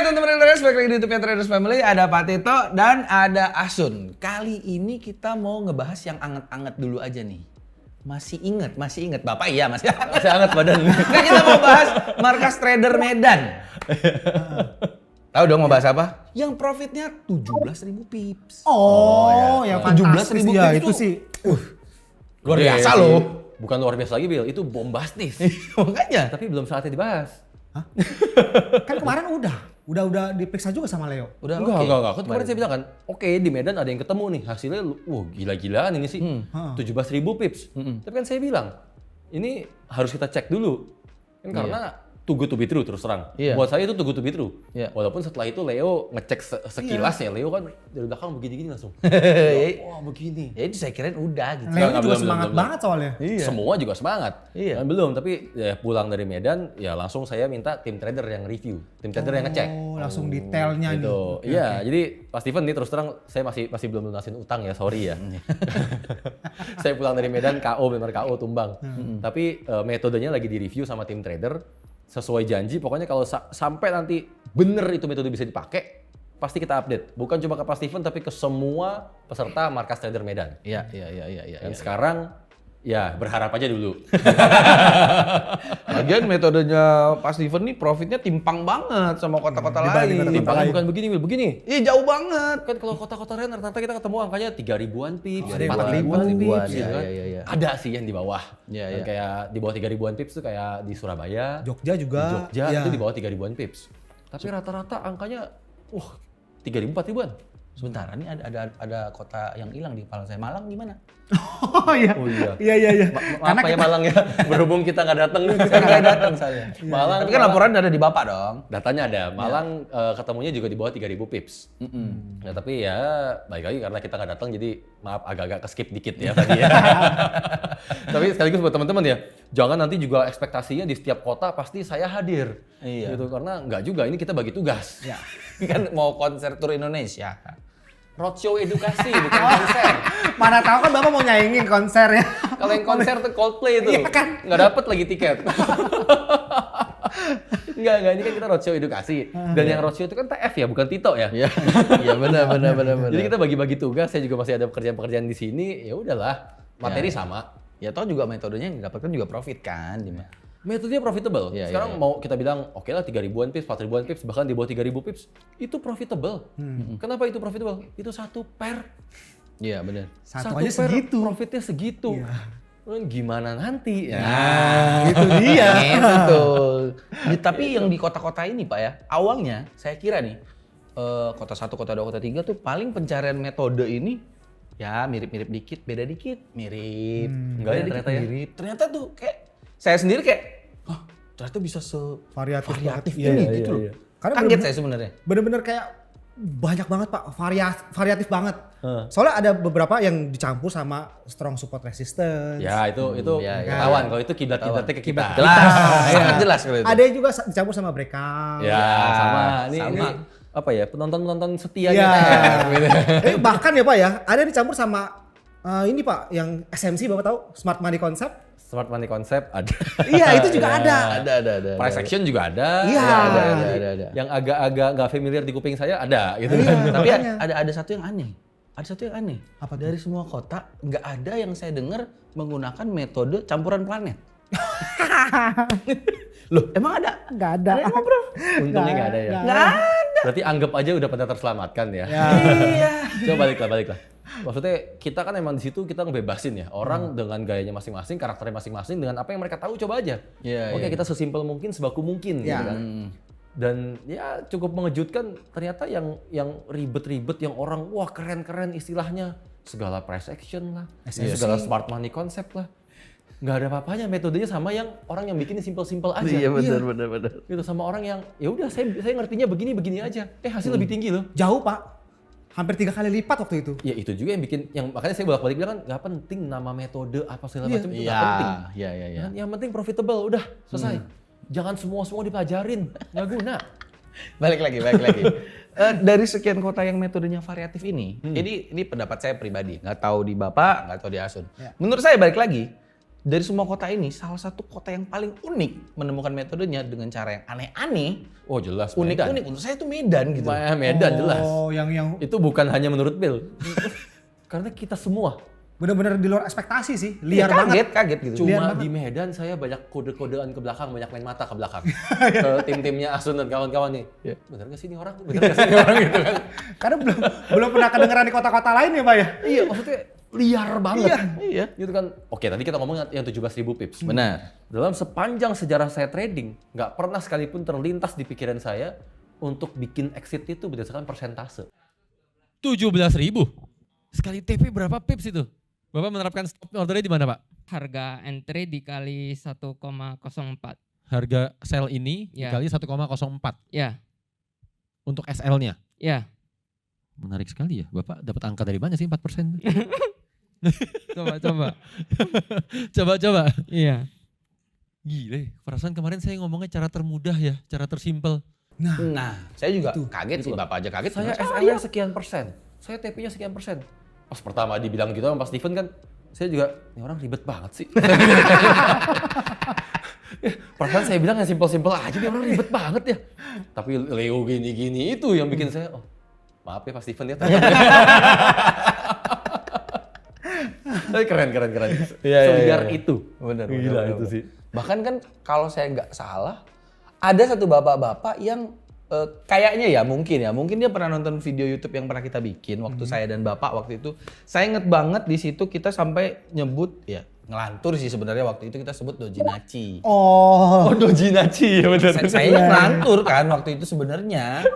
teman-teman traders, balik lagi di YouTube Traders Family. Ada Pak Tito dan ada Asun. Kali ini kita mau ngebahas yang anget-anget dulu aja nih. Masih inget Bapak? Iya masih anget badan. Nah, kita mau bahas markas trader Medan. Tahu dong mau bahas apa? Yang profitnya 17.000 pips. Oh, ya. yang fantastis 17.000 ya pips itu tuh. sih. Luar biasa loh. Bukan luar biasa lagi, Bil. Itu bombastis. Makanya. Tapi belum saatnya dibahas. Hah? Kan kemarin udah diperiksa juga sama Leo. Udah Enggak. oke. Kan kemarin saya bilang kan, oke di Medan ada yang ketemu nih. Hasilnya, gila-gilaan ini sih. 17.000 pips. Tapi kan saya bilang, ini harus kita cek dulu. Kan karena too good to be true terus terang. Iya. Buat saya itu too good to be true. Iya. Walaupun setelah itu Leo ngecek sekilas ya, Leo kan dari belakang begini-gini langsung. Wah begini. Ya itu saya kirain udah gitu. Leo Enggak, juga belum, semangat belum. banget soalnya. Iya. Semua juga semangat. Iya. Kan belum, tapi ya pulang dari Medan ya langsung saya minta tim trader yang review, tim trader yang ngecek. Oh, langsung detailnya Gitu. nih. Oke, Iya, oke. jadi Pak Steven nih terus terang saya masih belum lunasin utang ya, sorry ya. Saya pulang dari Medan KO, benar KO tumbang. Tapi metodenya lagi di review sama tim trader sesuai janji. Pokoknya kalau sampai nanti bener itu metode bisa dipakai, pasti kita update. Bukan cuma ke Pak Steven tapi ke semua peserta markas trader Medan. Iya. Dan sekarang ya berharap aja dulu. Lagian metodenya Pak Steven nih profitnya timpang banget sama kota-kota dibanding lain. kota-kota Timpangnya lain. bukan begini, Wil, begini. Iya jauh banget. Kan kalau kota-kota lain rata-rata kita ketemu angkanya 3.000-an pips, Ada yang 4.000-an 4.000-an, pips, iya, gitu kan. iya. Ada sih yang di bawah. Iya, Dan iya. kayak di bawah 3.000-an pips tuh kayak di Surabaya, Jogja juga. di Jogja Iya. itu di bawah 3.000-an pips. Tapi rata-rata angkanya 3.000, 4.000-an. Sebentar, ini ada kota yang hilang di kepala saya. Malang gimana? Oh iya. Oh iya. Iya. Maaf ya Malang ya, berhubung kita nggak datang nih. Saya nggak datang saya. Malang, Tapi kan laporan ada di Bapak dong. datanya ada. Malang ketemunya juga di bawah 3.000 pips. Ya, tapi ya baik lagi karena kita nggak datang jadi maaf agak-agak ke-skip dikit ya tadi ya. Tapi sekaligus buat teman-teman ya, jangan nanti juga ekspektasinya di setiap kota pasti saya hadir. Iya. Gitu, karena nggak juga, ini kita bagi tugas. Ya. Kan mau konser tur Indonesia. Roadshow edukasi bukan konser. Mana tahu kan Bapak mau nyaingin konser ya. Kalau yang konser tuh Coldplay itu, Iya kan? nggak dapet lagi tiket. Enggak, ini kan kita roadshow edukasi. Dan yang roadshow itu kan TF ya, bukan Tito ya. Iya benar. Jadi kita bagi-bagi tugas, saya juga masih ada pekerjaan-pekerjaan di sini, ya udahlah, materi sama. Ya toh juga metodenya yang didapatkan juga profit kan. Gimana? Metodenya profitable. Iya, Sekarang iya. mau kita bilang, oke lah 3.000-an pips, 4.000-an pips, bahkan di bawah 3.000 pips, itu profitable. Kenapa itu profitable? Itu 1 per. Iya benar. Satu aja segitu. Profitnya segitu. Gimana nanti? Ya. Itu dia. Betul. Tapi yang di kota-kota ini Pak ya, awalnya saya kira nih kota 1, kota 2, kota 3 tuh paling pencarian metode ini ya mirip-mirip dikit, beda dikit, mirip. Enggak ya, Beda dikit, ternyata ya? mirip. Ternyata tuh kayak saya sendiri kayak, ternyata bisa Variatif variatif banget. ini Iya, gitu loh. iya. Karena Kaget saya sebenarnya. bener-bener kayak banyak banget Pak, variatif banget. Soalnya ada beberapa yang dicampur sama strong support resistance. Ya itu ya, ya. ketahuan kalau itu kiblat-kiblatnya ke kita. Jelas, Iya. sangat jelas kalau itu. Ada yang juga dicampur sama breakout. Ya, sama. Ini sama. apa ya, penonton-penonton setianya Iya. TF, gitu. Bahkan ya Pak ya, ada yang dicampur sama ini Pak, yang SMC Bapak tahu, Smart Money Concept. Smart money concept ada. Iya, itu juga ada. Ada. Price action juga ada. Iya. Ada. Yang agak-agak nggak familiar di kuping saya ada gitu Iya. kan. Tapi Makanya. ada satu yang aneh. Ada satu yang aneh. Apa tuh? Dari semua kota nggak ada yang saya dengar menggunakan metode campuran planet. Loh, emang ada? Nggak ada. Ada yang ngobrol? Untungnya nggak ada ya. Nggak ada. Berarti anggap aja udah pada terselamatkan ya. Ya. Iya. Coba baliklah. Maksudnya kita kan emang di situ kita ngebebasin ya orang dengan gayanya masing-masing, karakternya masing-masing dengan apa yang mereka tahu coba aja. Iya, Oke, iya. kita sesimpel mungkin, sebaku mungkin Iya. gitu kan. Dan ya cukup mengejutkan ternyata yang ribet-ribet, yang orang wah keren-keren istilahnya, segala price action lah, segala smart money concept lah. Nggak ada apa-apanya, metodenya sama yang orang yang bikin simple-simple aja. Iya benar. Gitu sama orang yang ya udah saya ngertinya begini aja. Hasil lebih tinggi loh. Jauh Pak. Hampir 3 kali lipat waktu itu. Ya itu juga yang bikin, yang makanya saya bolak-balik bilang kan nggak penting nama metode apa segala macam itu nggak Iya. penting. Iya. Yang penting profitable, udah selesai. Jangan semua dipelajarin, nggak guna. Balik lagi. Dari sekian kota yang metodenya variatif ini, ini pendapat saya pribadi. Nggak tahu di Bapak, nggak tahu di Asun. Ya. Menurut saya balik lagi, dari semua kota ini salah satu kota yang paling unik menemukan metodenya dengan cara yang aneh-aneh. Oh jelas, Medan. Unik-unik untuk saya itu Medan gitu. Medan jelas. Oh, yang Itu bukan hanya menurut Bill. Karena kita semua. benar-benar di luar ekspektasi sih. Iya, Liar banget. kaget gitu. Liar Cuma banget. di Medan saya banyak kode-kodean ke belakang, banyak main mata ke belakang. Ke tim-timnya Asun dan kawan-kawan nih. Bener gak sih ini orang? Bener gak sih ini orang gitu kan? Karena belum pernah kedengeran di kota-kota lain ya, Pak ya. Iya, maksudnya liar banget. Iya. Gitu kan. Oke, tadi kita ngomong yang 17.000 pips. Benar. Dalam sepanjang sejarah saya trading, nggak pernah sekalipun terlintas di pikiran saya untuk bikin exit itu berdasarkan persentase. 17.000. Sekali TP berapa pips itu? Bapak menerapkan stop ordernya di mana, Pak? Harga entry dikali 1,04. Harga sell ini Ya. dikali 1,04 Ya, untuk SL-nya. ya. Menarik sekali ya. Bapak dapat angka dari mana sih 4%? Coba. Coba. Iya. Gile, perasaan kemarin saya ngomongnya cara termudah ya, cara tersimpel. Nah, saya juga kaget sih, Bapak aja kaget. Saya SL-nya sekian persen, saya TP-nya sekian persen. Pas pertama dibilang gitu sama Pak Steven kan, saya juga, ini orang ribet banget sih. Perasaan saya bilang yang simpel-simpel aja, dia orang ribet banget ya. Tapi Leo gini-gini itu yang bikin saya, oh maaf ya Pak Steven ya. Tapi keren. Iya, Seliar iya. itu. Benar. Gila itu sih. Bahkan kan kalau saya nggak salah, ada satu bapak-bapak yang kayaknya ya mungkin dia pernah nonton video YouTube yang pernah kita bikin waktu saya dan Bapak waktu itu. Saya inget banget di situ kita sampai nyebut ya ngelantur sih sebenarnya waktu itu kita sebut dojinachi. Oh, Dojinachi ya benar. Saya ngelantur kan waktu itu sebenarnya.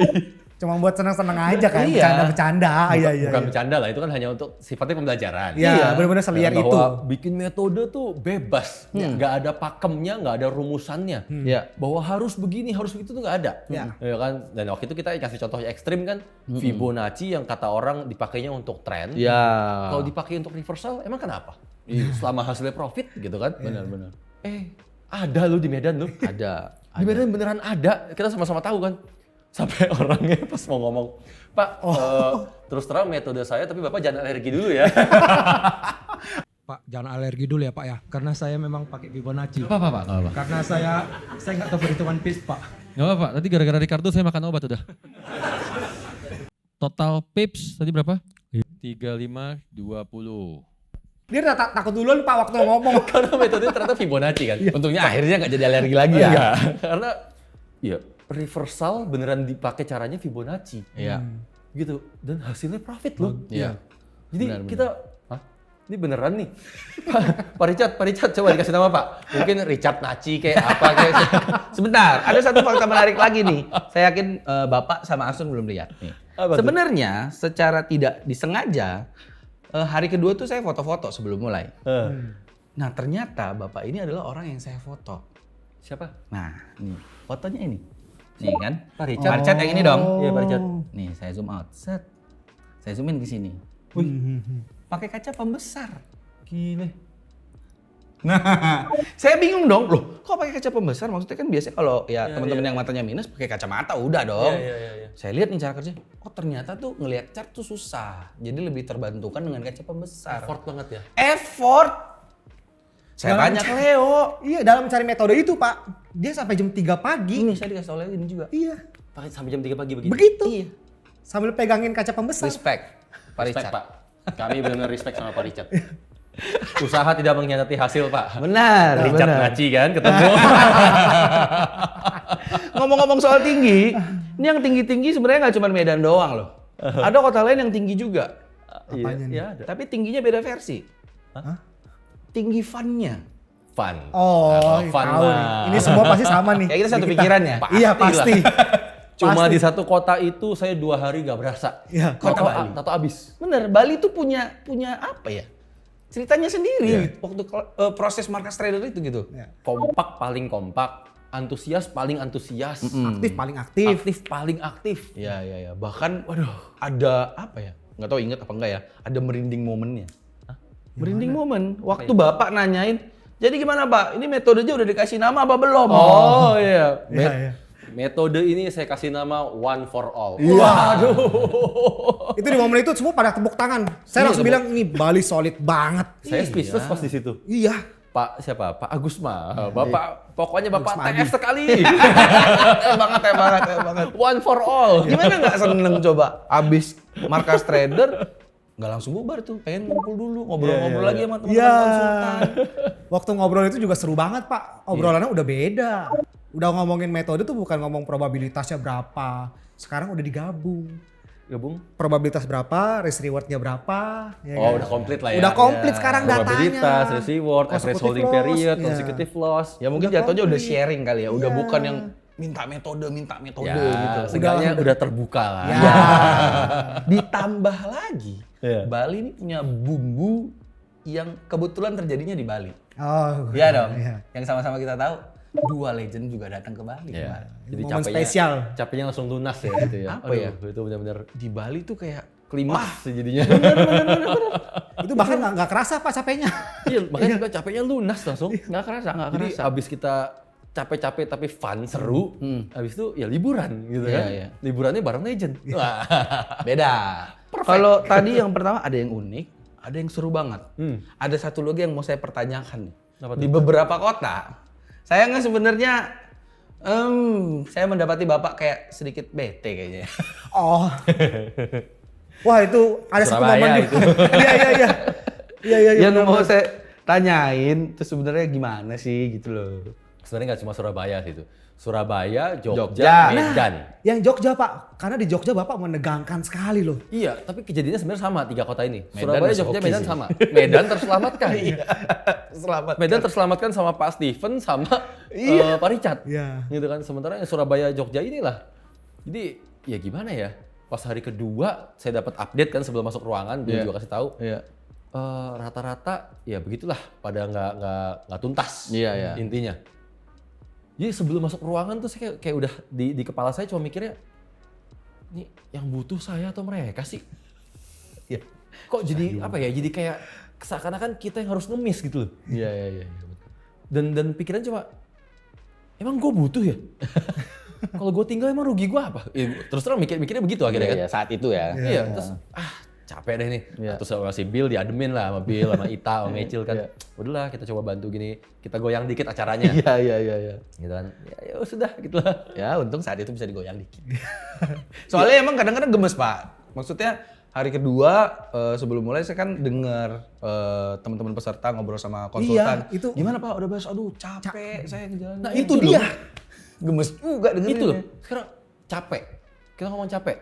cuma buat senang-senang aja kan, Iya. bercanda. Iya. Bukan bercanda lah, itu kan hanya untuk sifatnya pembelajaran. Iya, benar-benar seliar itu. Bahwa bikin metode tuh bebas, nggak ada pakemnya, nggak ada rumusannya. Ya. Bahwa harus begini, harus begitu tuh nggak ada. Ya. Ya kan? Dan waktu itu kita kasih contoh ekstrim kan, Fibonacci yang kata orang dipakainya untuk tren. Ya. Kalau dipakai untuk reversal, emang kenapa? Selama hasilnya profit gitu kan? Benar. Ada loh di Medan loh. Ada. Di Medan beneran ada, kita sama-sama tahu kan. Sampai orangnya pas mau ngomong, Pak, terus terang metode saya, tapi Bapak jangan alergi dulu ya. Pak, jangan alergi dulu ya Pak ya, karena saya memang pakai Fibonacci. Apa? Karena saya nggak tahu perhitungan pips Pak. Gak apa-apa, tadi gara-gara Ricardo saya makan obat udah. Total pips tadi berapa? 35, 20. Dia takut duluan Pak waktu ngomong. Karena metodenya ternyata Fibonacci kan. Untungnya akhirnya nggak jadi alergi lagi ya. Enggak, karena ya reversal beneran dipakai caranya Fibonacci. Iya. Gitu. Dan hasilnya profit loh. Iya. Jadi Benar. kita, hah? Ini beneran nih. Pak Richard coba dikasih nama Pak. Mungkin Richard Naci kayak apa kayak. Sebentar, ada satu fakta menarik lagi nih. Saya yakin Bapak sama Asun belum lihat nih. Apa tuh? Sebenarnya secara tidak disengaja hari kedua tuh saya foto-foto sebelum mulai. Nah ternyata Bapak ini adalah orang yang saya foto. Siapa? Nah nih fotonya ini. Nih kan? Pak Richard. Pak Richard yang ini dong. Iya Pak Richard. Nih saya zoom out. Set. Saya zoom in ke sini. Pakai kaca pembesar. Gile. Nah, saya bingung dong, loh kok pakai kaca pembesar? Maksudnya kan biasanya kalau ya teman-teman yang matanya minus pakai kacamata udah dong. Iya. Saya lihat nih cara kerja, oh ternyata tuh ngelihat chart tuh susah. Jadi lebih terbantukan dengan kaca pembesar. Effort banget ya. Effort. Saya Dalam tanya ke Leo. Iya, dalam mencari metode itu Pak, dia sampai jam 3 pagi. Ini saya dikasih tahu Leo ini juga. Iya, Pakai sampai jam 3 pagi begini. begitu. Iya. Sambil pegangin kaca pembesar. Respect, Pak Respect Richard. Pak. Kami benar-benar respect sama Pak Richard. Usaha tidak mengkhianati hasil Pak. Benar, Richard benar. Naci kan ketemu. Ngomong-ngomong soal tinggi, ini yang tinggi-tinggi sebenarnya nggak cuma Medan doang loh. Ada kota lain yang tinggi juga. Apanya nih? Iya ada. Tapi tingginya beda versi. Tinggi funnya. Fun. Oh, Fun tahu nih. mah. Ini semua pasti sama nih. Kayak kita satu Di pikiran ya. Iya, Pastilah. pasti. Cuma Pasti. di satu kota itu saya 2 hari gak berasa. Iya, kota Bali. Tato abis. Bener, Bali tuh punya apa ya? Ceritanya sendiri Iya. waktu proses market trader itu gitu. Kompak paling kompak. Antusias paling antusias. Aktif paling aktif. Aktif paling aktif. Iya. Bahkan ada apa ya? Nggak tahu inget apa enggak ya? Ada merinding momennya. Merinding momen. Waktu Bapak nanyain, jadi gimana Pak? Ini metodenya udah dikasih nama apa belum? Oh iya. Iya. Metode ini saya kasih nama one for all. Waduh. Itu di momen itu semua pada tepuk tangan. Saya langsung bilang ini Bali solid banget. Saya speechless pas di situ. Iya. Pak siapa? Pak Agusma. Bapak pokoknya Bapak Agusma TF sekali. banget. One for all. Gimana nggak seneng coba? Abis markas trader, nggak langsung bubar tuh. Pengen ngumpul dulu, ngobrol-ngobrol lagi sama teman-teman Iya. konsultan. Waktu ngobrol itu juga seru banget Pak. Obrolannya udah beda. Udah ngomongin metode tuh bukan ngomong probabilitasnya berapa. Sekarang udah digabung. Gabung. Probabilitas berapa, risk rewardnya berapa. Ya Oh, kan? udah komplit lah ya. Udah komplit sekarang Probabilitas, datanya. risk reward, average Consecutive holding loss, period, iya. consecutive loss. Ya mungkin Udah jatuhnya udah komplit. sharing kali ya. Udah Iya. bukan yang minta metode Ya, gitu. seenggaknya udah terbuka lah. Ya. Ditambah lagi, Iya. Bali ini punya bumbu yang kebetulan terjadinya di Bali. Oh, Iya dong. iya. Yang sama-sama kita tahu, dua legend juga datang ke Bali. Iya. kemarin. Jadi Momen spesial. capeknya langsung lunas ya gitu ya. Apa ya? Itu benar-benar Di Bali tuh kayak klimaks sih jadinya. Itu bahkan nggak kerasa Pak capeknya. Iya, makanya juga capeknya lunas langsung. nggak kerasa. Jadi abis kita capek-capek tapi fun, seru, abis itu ya liburan gitu Iya, kan. iya. Liburannya bareng legend. Wah. Beda. Kalau tadi yang pertama ada yang unik, ada yang seru banget. Ada satu lagi yang mau saya pertanyakan nih. Apa Di beberapa kota, saya nggak sebenarnya, saya mendapati bapak kayak sedikit bete kayaknya. Oh. Wah itu ada satu Surabaya momen itu. Iya. Iya. Yang mau saya tanyain, itu sebenarnya gimana sih gitu loh. Sebenarnya nggak cuma Surabaya sih itu. Surabaya, Jogja, Jogja. Medan. Yang Jogja Pak, karena di Jogja Bapak menegangkan sekali loh. Iya, tapi kejadiannya sebenarnya sama 3 kota ini. Medan Surabaya, masih Jogja, oke Medan sih. sama. Medan terselamatkan. Selamat. Medan terselamatkan sama Pak Steven sama Pak Richard. Iya. Gitu kan. Sementara yang Surabaya, Jogja inilah. Jadi ya gimana ya? Pas hari kedua saya dapat update kan sebelum masuk ruangan, dia Iya. juga kasih tahu. Iya. Rata-rata ya begitulah, pada nggak tuntas. Iya, iya. Intinya. Jadi sebelum masuk ruangan tuh saya kayak udah di kepala saya cuma mikirnya, ini yang butuh saya atau mereka sih? Iya. Kok jadi apa ya? Jadi kayak seakan-akan kita yang harus ngemis gitu loh. Iya. Dan pikiran cuma, emang gue butuh ya? Kalau gue tinggal emang rugi gue apa? Terus terang mikirnya begitu akhirnya kan? Iya, saat itu ya. Iya, terus capek deh nih. Iya. Terus sama si Bill diademin lah sama Bill, sama Ita, sama Ecil kan. Iya. Udahlah kita coba bantu gini, kita goyang dikit acaranya. Iya. Gitu kan. Ya sudah gitu lah. Ya untung saat itu bisa digoyang dikit. Soalnya emang kadang-kadang gemes Pak. Maksudnya hari kedua sebelum mulai saya kan dengar teman-teman peserta ngobrol sama konsultan. Iya, itu- Gimana Pak? Udah bahas, aduh capek saya ngejalanin. Nah, itu dia. Gemes juga dengerin. Itu loh. Sekarang capek. Kita ngomong capek.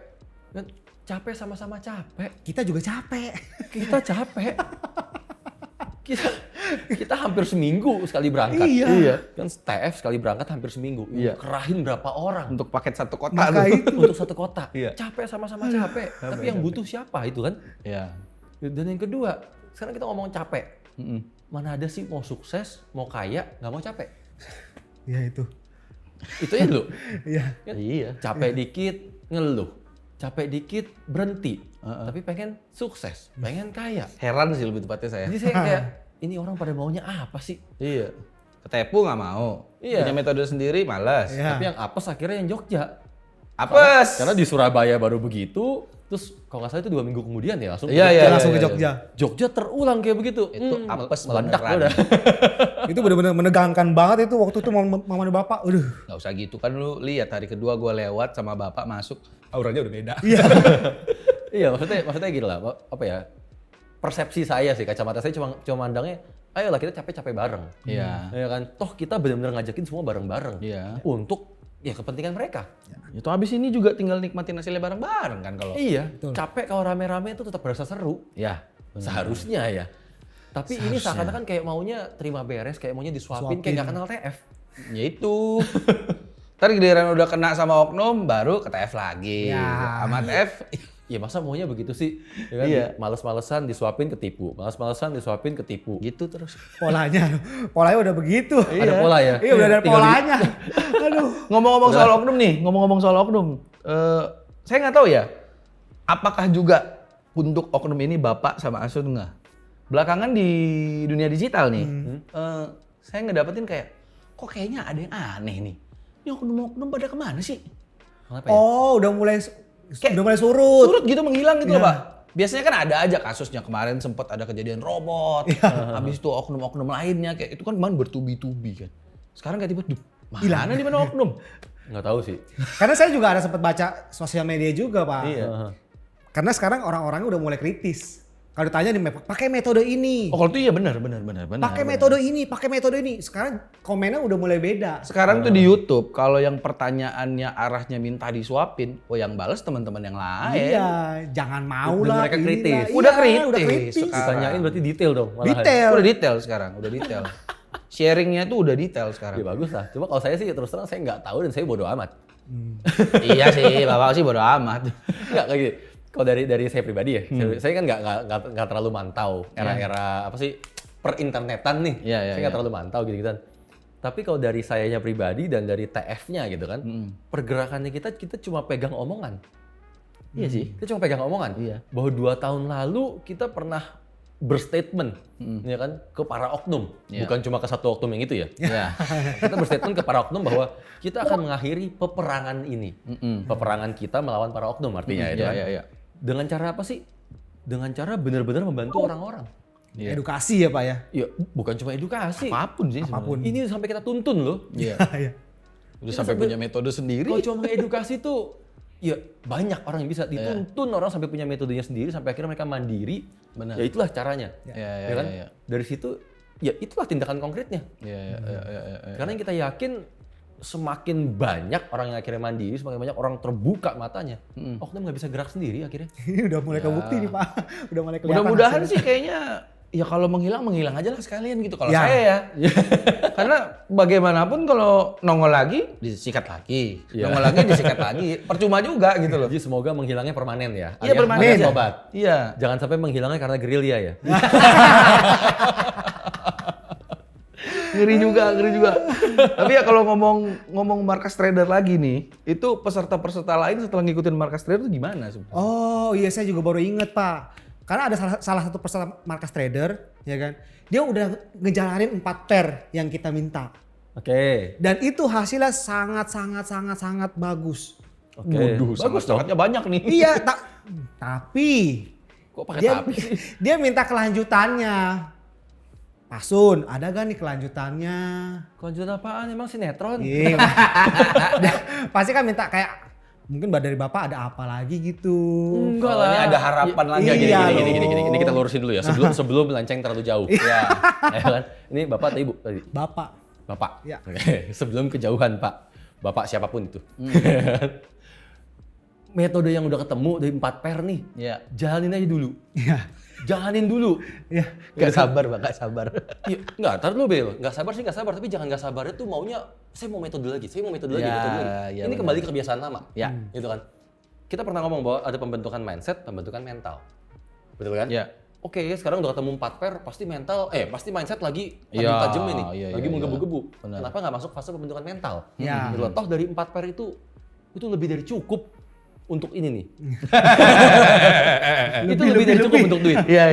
Kan capek sama-sama capek. Kita juga capek. Kita capek. kita hampir seminggu sekali berangkat. Iya. Kan TF sekali berangkat hampir seminggu. Iya. Kerahin berapa orang Untuk paket satu kota Maka tuh. itu. untuk satu kota. Iya. Capek sama-sama capek. Tapi yang butuh siapa itu kan? Iya. Dan yang kedua, sekarang kita ngomong capek. Mm-mm. Mana ada sih mau sukses, mau kaya, nggak mau capek. Iya itu. Itu ya lu. Iya. Kan? Iya. Capek dikit, ngeluh. Capek dikit, berhenti. Tapi pengen sukses, pengen kaya. Heran sih lebih tepatnya saya. Jadi saya kayak, ini orang pada maunya apa sih? Iya. Ketepu nggak mau. Iya. Punya metode sendiri malas. Iya. Tapi yang apes akhirnya yang Jogja. Apes. Karena di Surabaya baru begitu, terus kalau nggak salah itu 2 minggu kemudian ya langsung. Iya, ke iya, Jogja. Langsung ke iya, Jogja. Jogja terulang kayak begitu. Itu apes meledak beneran. udah. Itu benar-benar menegangkan banget itu waktu itu momen Bapak. Aduh. Nggak usah gitu kan lu lihat hari kedua gue lewat sama bapak masuk auranya udah beda. Iya, maksudnya gini lah, apa ya? Persepsi saya sih, kacamata saya cuma mandangnya, ayolah kita capek-capek bareng. Iya. Ya kan, toh kita benar-benar ngajakin semua bareng-bareng. Iya. Untuk ya kepentingan mereka. Itu habis ini juga tinggal nikmatin hasilnya bareng-bareng kan kalau. Iya, capek kalau rame-rame itu tetap berasa seru. Ya. Seharusnya ya. Tapi ini seakan-akan kayak maunya terima beres, kayak maunya disuapin, kayak nggak kenal TF. Ya itu. Ntar giliran udah kena sama oknum baru ke TF lagi. Ya. Sama TF. Ya masa maunya begitu sih? Ya kan? Iya. Males-malesan disuapin ketipu, males-malesan disuapin ketipu. Gitu terus. Polanya udah begitu. Ada pola ya? Iya udah ada Tinggal di- polanya. Aduh. Ngomong-ngomong soal oknum nih, ngomong-ngomong soal oknum. Saya nggak tahu ya, apakah juga untuk oknum ini Bapak sama Asun nggak? Belakangan di dunia digital nih, saya ngedapetin kayak, kok kayaknya ada yang aneh nih. Ini oknum-oknum pada kemana sih? Kenapa ya? Oh, udah mulai surut. Surut gitu menghilang gitu loh Iya. Pak. biasanya kan ada aja kasusnya, kemarin sempat ada kejadian robot, habis itu oknum-oknum lainnya kayak itu kan kemarin bertubi-tubi kan. Sekarang kayak tiba-tiba, mana nih mana oknum? Nggak tahu sih. Karena saya juga ada sempat baca sosial media juga, Pak. Iya. Karena sekarang orang-orangnya udah mulai kritis. Kalau ditanya nih, pakai metode ini. Oh kalau itu iya benar. Pakai metode ini, pakai metode ini. Sekarang komennya udah mulai beda. Sekarang tuh di YouTube kalau yang pertanyaannya arahnya minta disuapin, yang balas teman-teman yang lain. Iya, jangan mau Dan lah. mereka inilah. kritis. Iya, Udah kritis Udah kritis. sekarang. Ditanyain berarti detail dong. malahan. Detail. Udah detail sekarang, udah detail. Sharingnya tuh udah detail sekarang. Ya bagus lah. Cuma kalau saya sih terus terang saya nggak tahu dan saya bodoh amat. Iya sih, bapak sih bodo amat. Nggak kayak gitu. Kalau dari saya pribadi ya, saya kan nggak terlalu mantau era-era apa sih perinternetan nih. Iya, iya, Saya nggak iya. terlalu mantau gitu-gituan. Tapi kalau dari sayanya pribadi dan dari TF-nya gitu kan, pergerakannya kita cuma pegang omongan. Iya sih. Kita cuma pegang omongan. Iya. Bahwa 2 tahun lalu kita pernah berstatement, ya kan, ke para oknum, Iya. bukan cuma ke satu oknum yang itu ya. Iya. Kita berstatement ke para oknum bahwa kita akan mengakhiri peperangan ini, peperangan kita melawan para oknum artinya itu kan. Iya. Dengan cara apa sih? Dengan cara benar-benar membantu orang-orang. Iya. Edukasi ya, Pak ya. Ya bukan cuma edukasi. Apapun sih sebenarnya. Apapun. Ini sampai kita tuntun loh. Iya. Iya. Udah sampai punya metode sendiri. Kalau cuma edukasi tuh, ya banyak orang yang bisa dituntun orang sampai punya metodenya sendiri sampai akhirnya mereka mandiri. Benar. Ya itulah caranya. Iya, kan? iya. Dari situ, ya itulah tindakan konkretnya. Iya. Karena yang kita yakin semakin banyak orang yang akhirnya mandiri, semakin banyak orang terbuka matanya. Oknum nggak bisa gerak sendiri akhirnya. Ini udah mulai kebukti nih, Pak. Udah mulai kelihatan. Mudah-mudahan hasilnya. sih kayaknya ya kalau menghilang aja lah sekalian gitu kalau Ya. saya ya. Karena bagaimanapun kalau nongol lagi disikat lagi, Ya. nongol lagi disikat lagi, percuma juga gitu loh. Jadi semoga menghilangnya permanen ya. Iya alias permanen. alias sobat. Iya. Jangan sampai menghilangnya karena gerilya ya. Ngeri juga. Tapi ya kalau ngomong markas trader lagi nih, itu peserta-peserta lain setelah ngikutin markas trader itu gimana sebenarnya? Oh iya, saya juga baru inget, Pak. Karena ada salah satu peserta markas trader, ya kan. Dia udah ngejalanin 4 pair yang kita minta. Oke. Dan itu hasilnya sangat bagus. Oke. Waduh, Bagus dong. sangatnya banyak nih. Iya, tapi Kok pakai dia, tapi sih? dia minta kelanjutannya. Pak Sun, ada gak nih kelanjutannya? Kelanjutan apaan? Emang sinetron? Iya. Pasti kan minta kayak mungkin dari Bapak ada apa lagi gitu. Enggak Kalau lah. ini ada harapan lagi. Iya, Iya gini. Ini kita loh. lurusin dulu ya. Sebelum melenceng terlalu jauh. Iya. Ya kan? Ini Bapak atau Ibu tadi? Bapak. Bapak. Ya. Oke. Sebelum kejauhan, Pak. Bapak siapapun itu. Metode yang udah ketemu dari 4 pair nih. Iya. Jalanin aja dulu. Iya. Jalanin dulu. Iya. Gak sabar, Pak, gak sabar. Iya, enggak, tar dulu Bel. Enggak sabar sih, enggak sabar, tapi jangan enggak sabarnya tuh maunya saya mau metode lagi, saya mau metode lagi, Ya, metode lagi. ya, Ini benar. kembali ke kebiasaan lama. Ya. Gitu kan. Kita pernah ngomong bahwa ada pembentukan mindset, pembentukan mental. Betul kan? Ya. Oke, sekarang udah ketemu 4 pair, pasti mindset lagi Iya, tajem ini, iya, lagi iya, menggebu-gebu. benar. Kenapa nggak masuk fase pembentukan mental? Ya. Gitu loh. Toh dari 4 pair itu lebih dari cukup untuk ini nih. Itu lebih dari cukup untuk duit. Iya.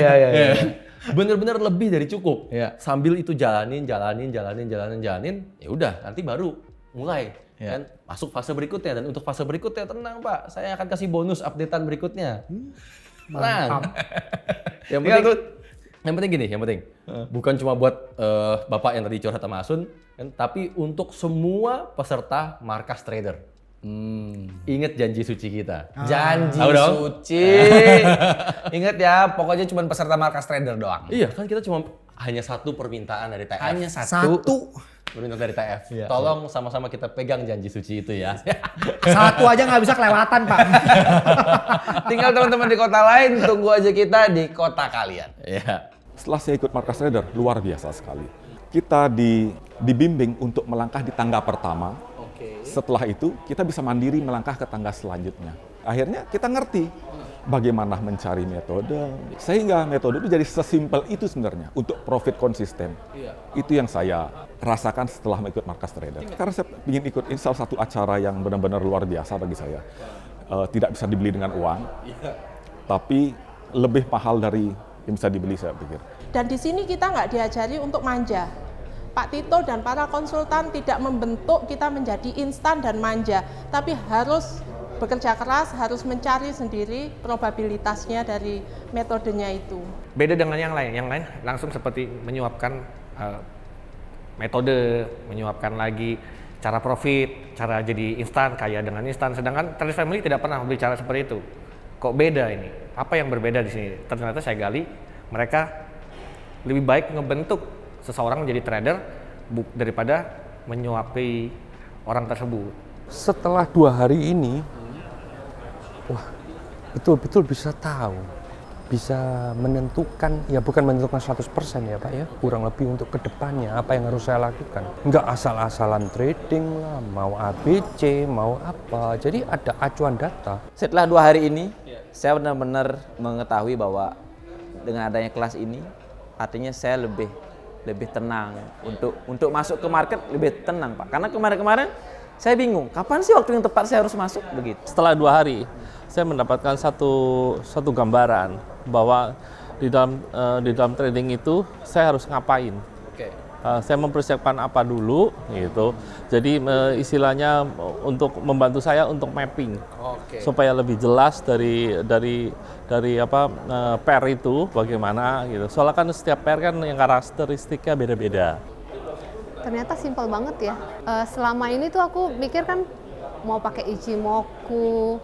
Bener-bener lebih dari cukup. Iya. Sambil itu jalanin, ya udah nanti baru mulai. Iya. Kan masuk fase berikutnya, dan untuk fase berikutnya tenang Pak, saya akan kasih bonus updatean berikutnya. Tenang. Yang penting gini, bukan cuma buat Bapak yang tadi curhat sama Asun, kan, tapi untuk semua peserta markas trader. Ingat janji suci kita. Janji Tahu dong? suci. Ingat ya, pokoknya cuma peserta markas trader doang. Iya, kan kita cuma hanya satu permintaan dari TF. Hanya Satu. Permintaan dari TF. Iya. Tolong sama-sama kita pegang janji suci itu ya. Satu aja nggak bisa kelewatan, Pak. Tinggal teman-teman di kota lain, tunggu aja kita di kota kalian. Iya. Setelah saya ikut markas trader, luar biasa sekali. Kita dibimbing untuk melangkah di tangga pertama. Setelah itu, kita bisa mandiri melangkah ke tangga selanjutnya. Akhirnya kita ngerti bagaimana mencari metode. Sehingga metode itu jadi sesimpel itu sebenarnya untuk profit konsisten. Itu yang saya rasakan setelah mengikut markas trader. Karena saya ingin ikut, ini salah satu acara yang benar-benar luar biasa bagi saya. Tidak bisa dibeli dengan uang, tapi lebih mahal dari yang bisa dibeli, saya pikir. Dan di sini kita nggak diajari untuk manja. Pak Tito dan para konsultan tidak membentuk kita menjadi instan dan manja, tapi harus bekerja keras, harus mencari sendiri probabilitasnya dari metodenya itu. Beda dengan yang lain langsung seperti menyuapkan metode, menyuapkan lagi cara profit, cara jadi instan, kaya dengan instan. Sedangkan Traders Family tidak pernah berbicara seperti itu. Kok beda ini? Apa yang berbeda di sini? Ternyata saya gali, mereka lebih baik ngebentuk seseorang menjadi trader daripada menyuapi orang tersebut. Setelah 2 hari ini, wah, betul-betul bisa tahu, bisa menentukan, ya bukan menentukan 100% ya Pak ya, kurang lebih untuk kedepannya apa yang harus saya lakukan. Nggak asal-asalan trading lah, mau ABC, mau apa, jadi ada acuan data. Setelah 2 hari ini, saya benar-benar mengetahui bahwa dengan adanya kelas ini, artinya saya lebih tenang untuk masuk ke market, lebih tenang Pak. Karena kemarin-kemarin saya bingung, kapan sih waktu yang tepat saya harus masuk begitu. Setelah 2 hari, saya mendapatkan satu gambaran bahwa di dalam trading itu saya harus ngapain. Saya mempersiapkan apa dulu, gitu. Jadi istilahnya untuk membantu saya untuk mapping, supaya lebih jelas dari pair itu bagaimana, gitu. Soalnya kan setiap pair kan yang karakteristiknya beda-beda. Ternyata simpel banget ya. Selama ini tuh aku mikir kan mau pakai Ichimoku,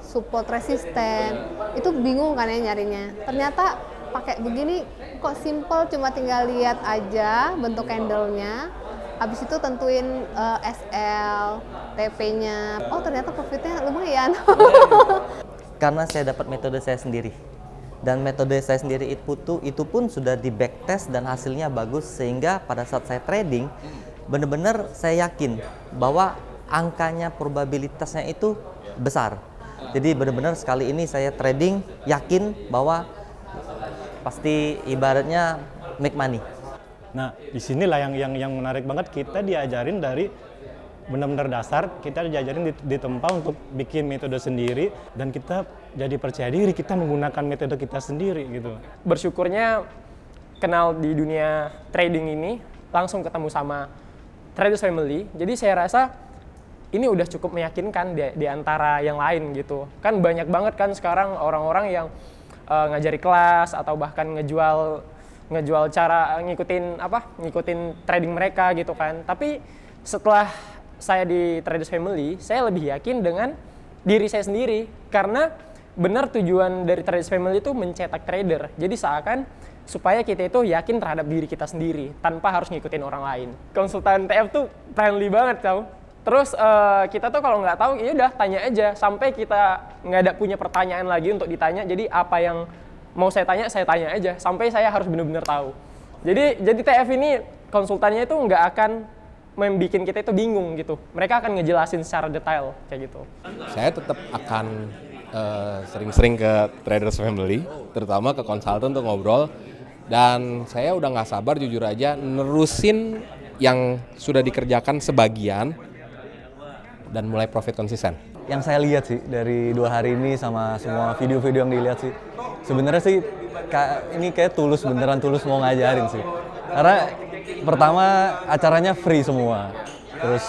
support resisten, itu bingung kan ya nyarinya. Ternyata pakai begini kok simple, cuma tinggal lihat aja bentuk candlenya, habis itu tentuin SL, TP-nya. Oh ternyata profitnya lumayan. Karena saya dapat metode saya sendiri. Dan metode saya sendiri itu pun sudah di backtest dan hasilnya bagus, sehingga pada saat saya trading benar-benar saya yakin bahwa angkanya, probabilitasnya itu besar. Jadi benar-benar sekali ini saya trading yakin bahwa pasti ibaratnya make money. Nah, disinilah yang menarik banget, kita diajarin dari benar-benar dasar, kita diajarin di tempat untuk bikin metode sendiri, dan kita jadi percaya diri, kita menggunakan metode kita sendiri gitu. Bersyukurnya kenal di dunia trading ini, langsung ketemu sama Traders Family, jadi saya rasa ini udah cukup meyakinkan di antara yang lain gitu. Kan banyak banget kan sekarang orang-orang yang ngajari kelas atau bahkan ngejual cara ngikutin trading mereka gitu kan. Tapi setelah saya di Traders Family, saya lebih yakin dengan diri saya sendiri, karena benar tujuan dari Traders Family itu mencetak trader. Jadi seakan supaya kita itu yakin terhadap diri kita sendiri tanpa harus ngikutin orang lain. Konsultan TF tuh friendly banget tau. Terus kita tuh kalau nggak tahu ya udah tanya aja sampai kita nggak ada punya pertanyaan lagi untuk ditanya. Jadi apa yang mau saya tanya aja sampai saya harus benar-benar tahu. Jadi TF ini konsultannya itu nggak akan membuat kita itu bingung gitu. Mereka akan ngejelasin secara detail kayak gitu. Saya tetap akan sering-sering ke Traders Family, terutama ke konsultan untuk ngobrol. Dan saya udah nggak sabar jujur aja nerusin yang sudah dikerjakan sebagian dan mulai profit konsisten. Yang saya lihat sih dari 2 hari ini sama semua video-video yang dilihat sih, sebenarnya sih ini kayak beneran tulus mau ngajarin sih. Karena pertama acaranya free semua, terus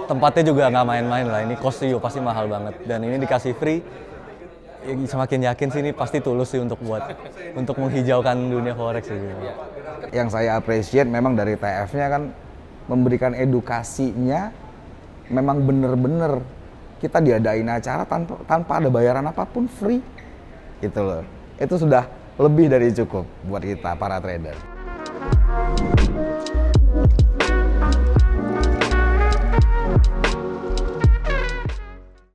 tempatnya juga nggak main-main lah. Ini kosnya pasti mahal banget, dan ini dikasih free. Ya, semakin yakin sih ini pasti tulus sih untuk menghijaukan dunia forex sih. Yang saya appreciate memang dari TF-nya kan memberikan edukasinya, memang bener-bener kita diadain acara tanpa ada bayaran apapun, free gitu loh. Itu sudah lebih dari cukup buat kita para trader.